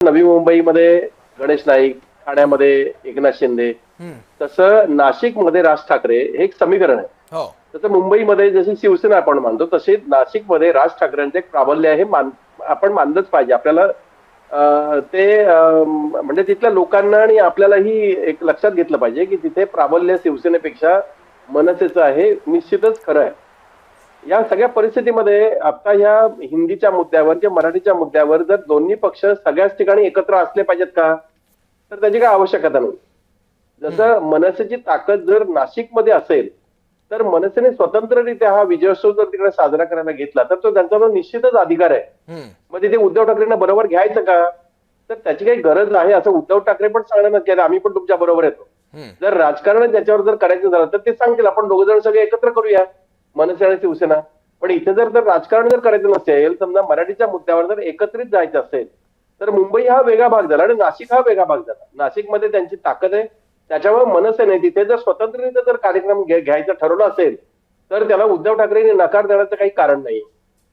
नवी मुंबईमध्ये गणेश नाईक, ठाण्यामध्ये एकनाथ शिंदे, तसं नाशिकमध्ये राज ठाकरे हे एक समीकरण आहे. हो. तसं मुंबईमध्ये जशी शिवसेना आपण मानतो तसे नाशिकमध्ये राज ठाकरेंचे एक प्राबल्य आहे हे आपण मानलंच पाहिजे. आपल्याला ते म्हणजे तिथल्या लोकांना आणि आपल्यालाही एक लक्षात घेतलं पाहिजे की तिथे प्राबल्य शिवसेनेपेक्षा मनसेचं आहे. निश्चितच खरं आहे. या सगळ्या परिस्थितीमध्ये आता ह्या हिंदीच्या मुद्द्यावर किंवा मराठीच्या मुद्द्यावर जर दोन्ही पक्ष सगळ्याच ठिकाणी एकत्र असले पाहिजेत का, तर त्याची काही आवश्यकता नाही. जसं मनसेची ताकद जर नाशिकमध्ये असेल तर मनसेने स्वतंत्ररित्या हा विजयोत्सव जर तिकडे साजरा करायला घेतला तर तो त्यांचा निश्चितच अधिकार आहे. मग तिथे उद्धव ठाकरेंना बरोबर घ्यायचं का, तर त्याची काही गरज आहे असं उद्धव ठाकरे पण सांगणार नसते आम्ही पण तुमच्या बरोबर येतो. जर राजकारण त्याच्यावर जर करायचं झालं तर ते सांगतील आपण दोघ जण सगळे एकत्र करूया मनसे आणि शिवसेना. पण इथे जर राजकारण जर करायचं नसेल, समजा मराठीच्या मुद्द्यावर जर एकत्रित जायचं असेल तर मुंबई हा वेगळा भाग झाला आणि नाशिक हा वेगळा भाग झाला. नाशिकमध्ये त्यांची ताकद आहे, त्याच्यामुळे मनसेने तिथे जर स्वतंत्ररित्या जर कार्यक्रम घ्यायचा ठरवलं असेल तर त्याला उद्धव ठाकरेंनी नकार देण्याचं काही कारण नाही.